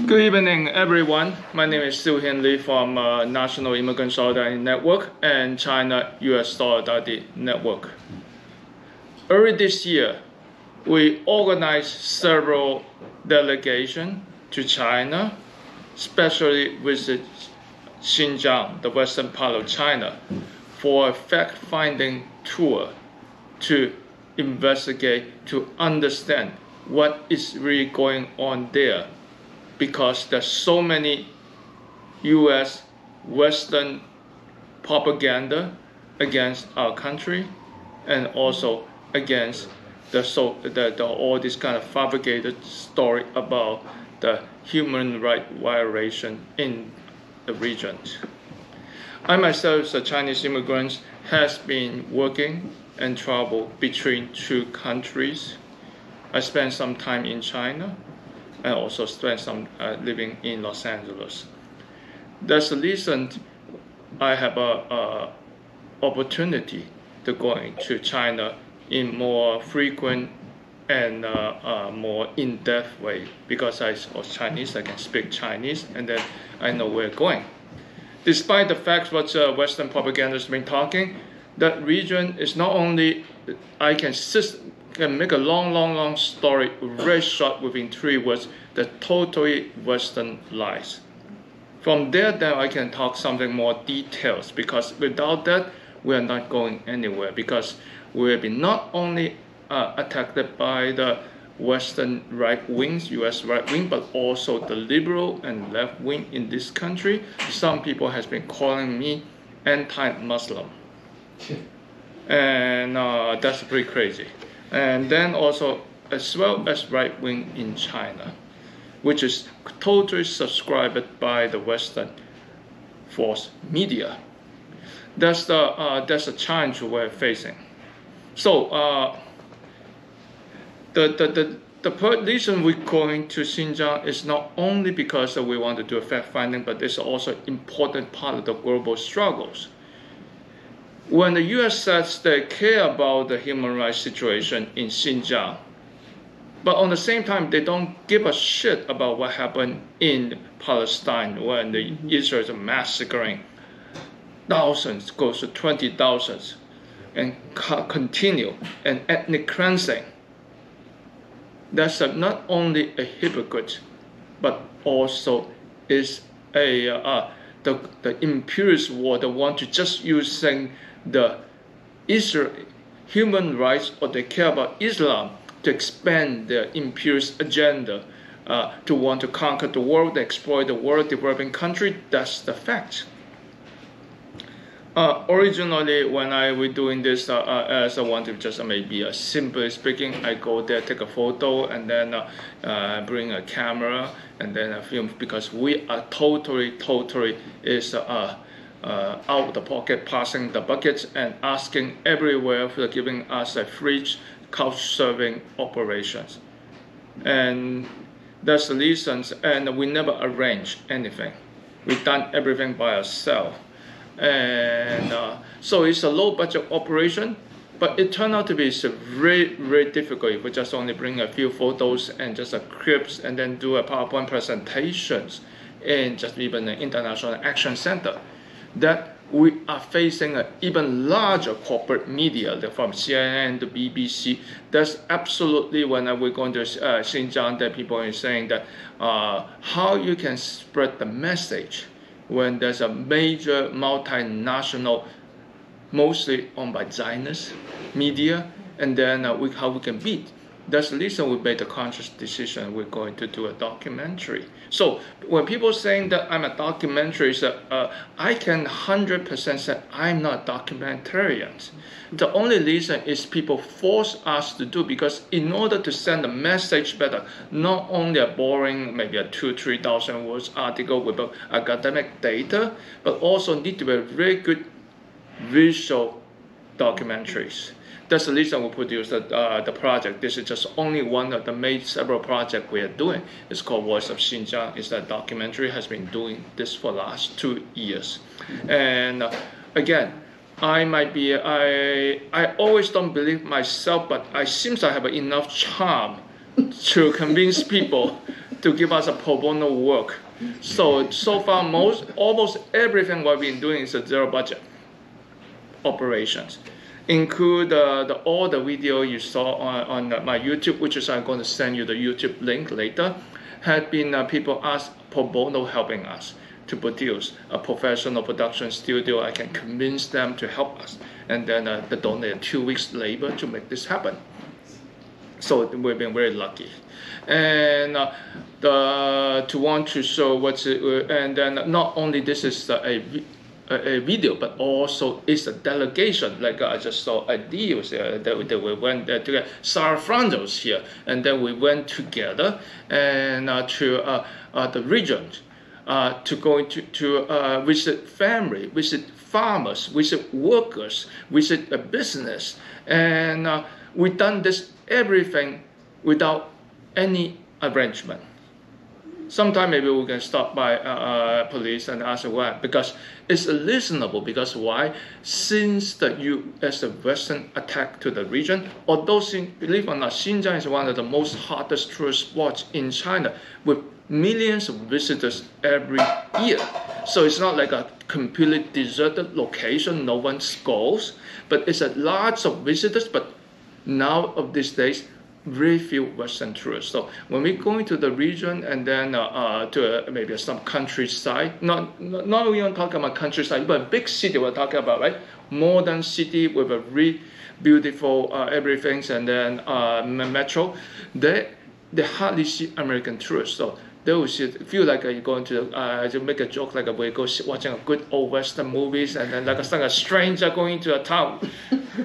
Good evening, everyone. My name is Siu Hin from National Immigrant Solidarity Network and China-US Solidarity Network. Early this year, we organized several delegations to China, especially visit Xinjiang, the western part of China, for a fact-finding tour to investigate, to understand what is really going on there, because there's so many U.S. Western propaganda against our country, and also against all this kind of fabricated story about the human rights violation in the region. I myself, as a Chinese immigrant, has been working and travel between two countries. I spent some time in China and also spent some living in Los Angeles. That's the reason I have an opportunity to go into China in more frequent and more in-depth way, because I was Chinese, I can speak Chinese, and then I know where we're going. Despite the fact what Western propaganda has been talking, that region is not only, I can make a long story very short within 3 words, the totally Western lies. From there, then I can talk something more details, because without that, we are not going anywhere, because we have been not only attacked by the Western right wings, US right wing, but also the liberal and left wing in this country. Some people has been calling me anti-Muslim. And that's pretty crazy. And then also, as well as right wing in China, which is totally subscribed by the Western force media. That's the challenge we're facing. So the reason we're going to Xinjiang is not only because we want to do a fact-finding, but it's also an important part of the global struggles. When the U.S. says they care about the human rights situation in Xinjiang, but on the same time, they don't give a shit about what happened in Palestine when the Israelis are massacring thousands, goes to 20,000, and continue an ethnic cleansing. That's not only a hypocrite, but also is the imperialist war that want to just using the Israel human rights, or they care about Islam, to expand their imperialist agenda, to want to conquer the world, exploit the world, developing country. That's the fact. Originally, when I was doing this, as I want to just maybe simply speaking, I go there, take a photo, and then bring a camera, and then film, because we are totally is out of the pocket, passing the buckets and asking everywhere for giving us a free couch serving operations. And that's the reasons, and we never arrange anything. We've done everything by ourselves. And so it's a low budget operation, but it turned out to be very difficult if we just only bring a few photos and just clips, and then do a PowerPoint presentations in just even an international action center. That we are facing an even larger corporate media, from CNN to BBC. That's absolutely, when we're going to Xinjiang, that people are saying that how you can spread the message when there's a major multinational, mostly owned by Zionist media, and then how we can beat. That's the reason we made the conscious decision we're going to do a documentary. So when people saying that I'm a documentarist, I can 100% say I'm not a documentarian. The only reason is people force us to do, because in order to send a message better, not only a boring, maybe a 2,000-3,000 words article with academic data, but also need to be very good visual documentaries. That's the reason we produced the project. This is just only one of the several projects we are doing. It's called Voice of Xinjiang. It's a documentary, has been doing this for the last 2 years. And again, I always don't believe myself, but I seems I have enough charm to convince people to give us a pro bono work. So far, almost everything we've been doing is a zero budget operations. Include all the video you saw on my YouTube, which is I'm going to send you the YouTube link later, had been people ask pro bono helping us to produce a professional production studio. I can convince them to help us, and then they donate 2 weeks labor to make this happen. So we've been very lucky, and to want to show what's it, and then not only this is a video, but also it's a delegation. Like I just saw a deal that we went together. Sarah Frandos here, and then we went together and to the region to go to visit family, visit farmers, visit workers, visit a business, and we done this everything without any arrangement. Sometime maybe we can stop by police and ask why, because it's reasonable. Because why? Since the U.S. the Western attack to the region, although believe it or not, Xinjiang is one of the most hottest tourist spots in China, with millions of visitors every year. So it's not like a completely deserted location, no one goes, but it's a lot of visitors. But now of these days, very few Western tourists. So when we go into the region and then to maybe some countryside, not even talking about countryside, but a big city we're talking about, right? Modern city with a really beautiful everything, and then metro, they hardly see American tourists. So they will feel like you're going to make a joke like we go watching a good old Western movies, and then like a stranger going to a town,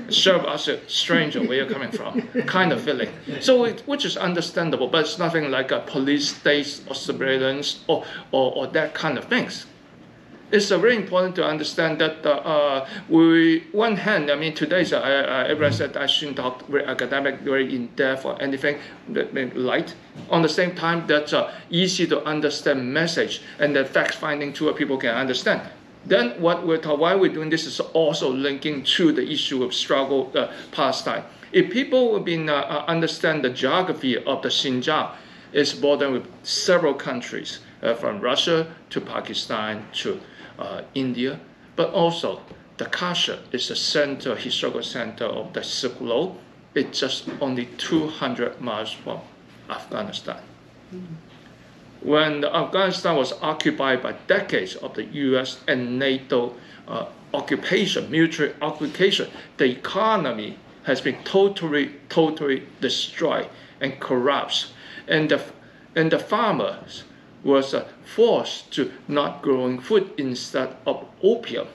serve us a stranger, where you're coming from, kind of feeling. So which is understandable, but it's nothing like a police state or surveillance or that kind of things. It's very important to understand that one hand, I mean, today, everyone said I shouldn't talk very academic, very in-depth or anything light. On the same time, that's easy to understand message, and the fact-finding tool people can understand. Then why we're doing this is also linking to the issue of struggle pastime. If people have been understand the geography of the Xinjiang, it's bordered with several countries, from Russia to Pakistan to India, but also the Kashmir is the center, historical center of the Silk Road. It's just only 200 miles from Afghanistan. When Afghanistan was occupied by decades of the U.S. and NATO occupation, military occupation, the economy has been totally destroyed and corrupts, and the farmers was forced to not growing food instead of opium.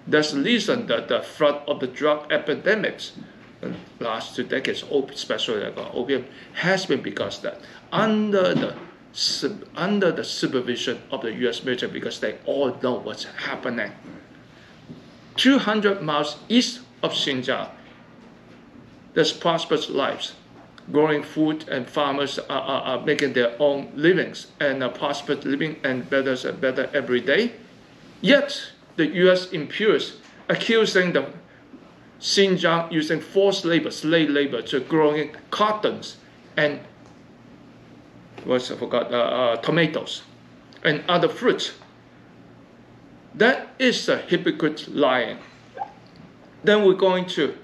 That's the reason that the flood of the drug epidemics in the last 2 decades, especially like opium, has been because that under the supervision of the U.S. military, because they all know what's happening. 200 miles east of Xinjiang, there's prosperous lives, growing food, and farmers are making their own livings and prosperous living and better every day. Yet the U.S. imperialists accusing the Xinjiang using forced labor, slave labor, to growing cottons and tomatoes and other fruits. That is a hypocrite lying. Then we're going to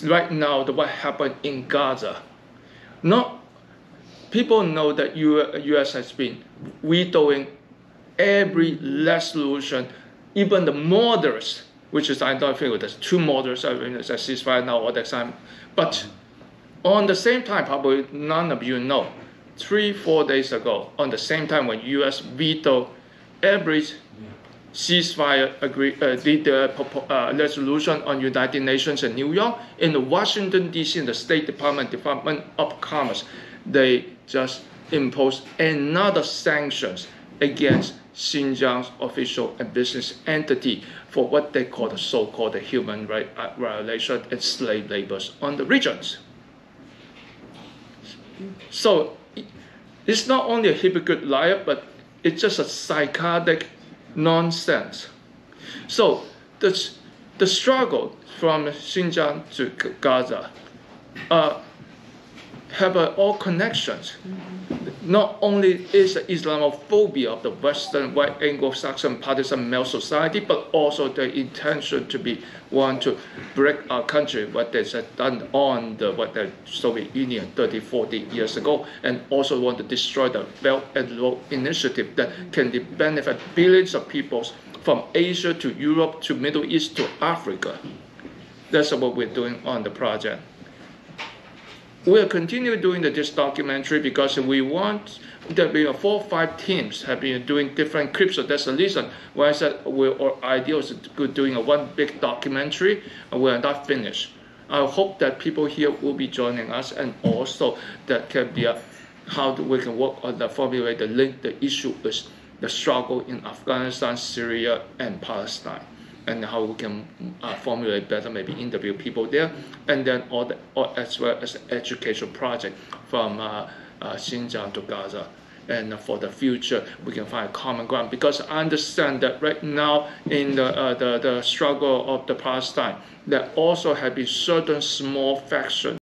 right now what happened in Gaza. People know that U.S. has been vetoing every resolution, even the moderates, which is I don't think there's two moderates a ceasefire now all the time. But on the same time, probably none of you know, 3-4 days ago, on the same time when U.S. vetoed every ceasefire resolution on United Nations in New York, in the Washington, D.C., in the State Department of Commerce, they just imposed another sanctions against Xinjiang's official and business entity for what they call the so-called human rights violation and slave labors on the regions. So it's not only a hypocrite liar, but it's just a psychotic nonsense. So the struggle from Xinjiang to Gaza have all connections. not only is the Islamophobia of the Western white Anglo-Saxon partisan male society, but also the intention to be want to break our country, what they had done on the Soviet Union 30, 40 years ago, and also want to destroy the Belt and Road Initiative that can benefit billions of people from Asia to Europe to Middle East to Africa. That's what we're doing on the project. We'll continue doing this documentary because we want there be 4 or 5 teams have been doing different clips. So that's the reason why I said our idea is doing one big documentary, and we are not finished. I hope that people here will be joining us, and also that can be how we can work on the formulate the link, the issue is the struggle in Afghanistan, Syria, and Palestine, and how we can formulate better, maybe interview people there, and then as well as education project from Xinjiang to Gaza. And for the future, we can find common ground, because I understand that right now in the struggle of the Palestine, there also have been certain small factions